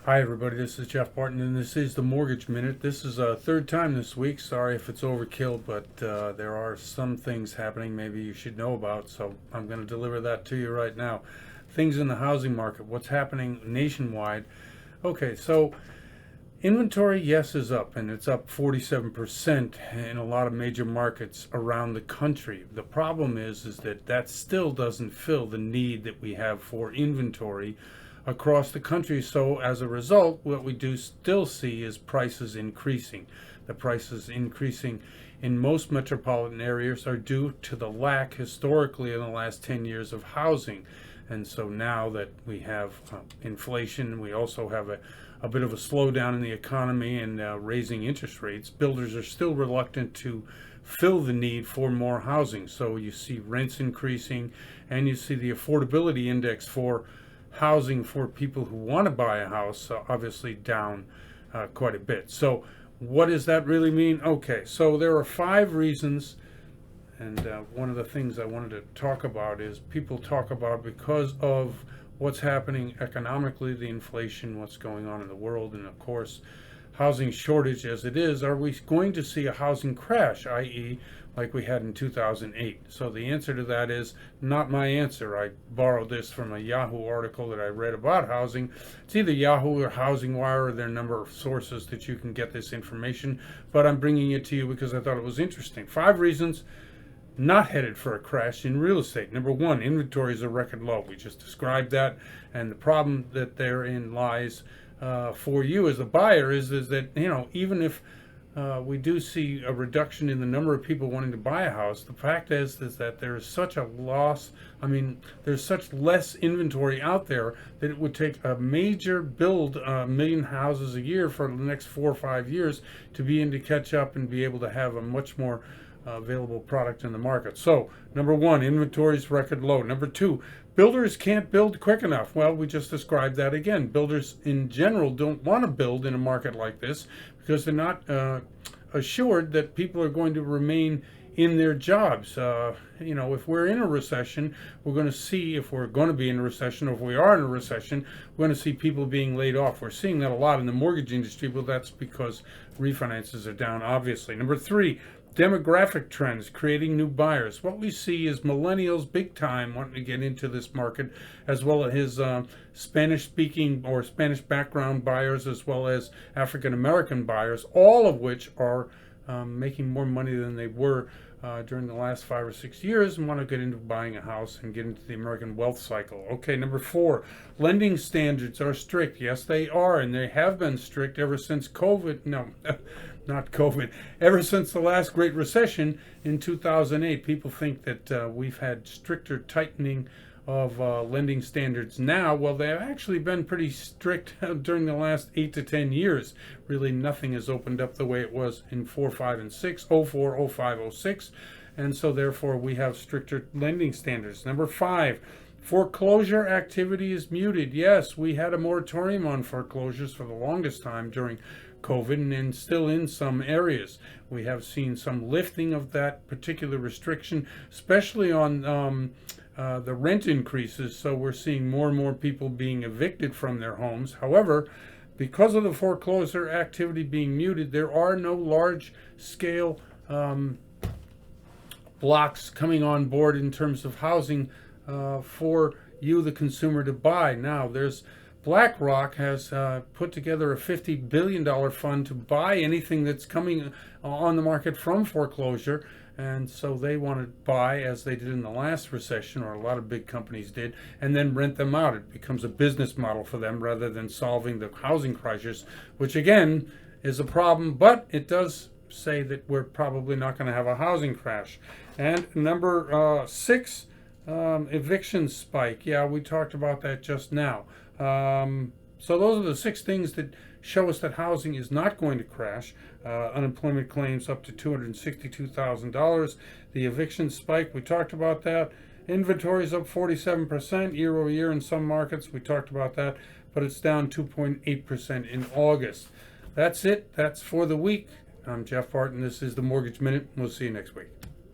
Hi, everybody. This is Jeff Barton, and this is the Mortgage Minute. This is a third time this week. Sorry if it's overkill, but there are some things happening maybe you should know about, so I'm going to deliver that to you right now. Things in the housing market, what's happening nationwide. Okay, so inventory, yes, is up, and it's up 47% in a lot of major markets around the country. The problem is that that still doesn't fill the need that we have for inventory across the country. So as a result, what we do still see is prices increasing. The prices increasing in most metropolitan areas are due to the lack historically in the last 10 years of housing. And so now that we have inflation, we also have a bit of a slowdown in the economy and raising interest rates. Builders are still reluctant to fill the need for more housing. So you see rents increasing, and you see the affordability index for housing for people who want to buy a house obviously down quite a bit. So what does that really mean? Okay, so there are 5 reasons, and one of the things I wanted to talk about is people talk about because of what's happening economically, the inflation, what's going on in the world, and of course housing shortage as it is, are we going to see a housing crash, i.e. like we had in 2008? So the answer to that is not my answer. I borrowed this from a Yahoo article that I read about housing. It's either Yahoo or Housing Wire, or there are a number of sources that you can get this information, but I'm bringing it to you because I thought it was interesting. 5 reasons not headed for a crash in real estate. Number 1, inventories are record low. We just described that, and the problem that therein lies for you as a buyer is that, you know, even if we do see a reduction in the number of people wanting to buy a house, the fact is that there is such a loss. I mean, there's such less inventory out there that it would take a major build, 1,000,000 houses a year for the next 4 or 5 years to be in to catch up and be able to have a much more available product in the market. So, number 1, inventory is record low. Number 2, builders can't build quick enough. Well, we just described that again. Builders in general don't want to build in a market like this because they're not assured that people are going to remain in their jobs. You know, if we're in a recession, we're going to see, if we're going to be in a recession, or if we are in a recession, we're going to see people being laid off. We're seeing that a lot in the mortgage industry, but that's because refinances are down, obviously. Number 3, demographic trends creating new buyers. What we see is millennials big time wanting to get into this market, as well as his Spanish speaking or Spanish background buyers, as well as African American buyers, all of which are making more money than they were during the last 5 or 6 years and want to get into buying a house and get into the American wealth cycle. Okay, number 4, lending standards are strict. Yes, they are, and they have been strict ever since COVID. No, not COVID. Ever since the last Great Recession in 2008. People think that we've had stricter tightening of lending standards now. Well, they've actually been pretty strict during the last 8 to 10 years. Really, nothing has opened up the way it was in 4, 5, and 6, 04, 05, 06. And so therefore we have stricter lending standards. Number 5, foreclosure activity is muted. Yes, we had a moratorium on foreclosures for the longest time during COVID, and still in some areas. We have seen some lifting of that particular restriction, especially on the rent increases. So we're seeing more and more people being evicted from their homes. However, because of the foreclosure activity being muted, there are no large scale blocks coming on board in terms of housing for you, the consumer, to buy. Now, BlackRock has put together a $50 billion fund to buy anything that's coming on the market from foreclosure. And so they want to buy, as they did in the last recession, or a lot of big companies did, and then rent them out. It becomes a business model for them rather than solving the housing crisis, which again is a problem, but it does say that we're probably not going to have a housing crash. And number 6, eviction spike. Yeah, we talked about that just now. So those are the 6 things that show us that housing is not going to crash. Unemployment claims up to $262,000. The eviction spike, we talked about that. Inventories up 47% year over year in some markets. We talked about that, but it's down 2.8% in August. That's it. That's for the week. I'm Jeff Barton. This is the Mortgage Minute. We'll see you next week.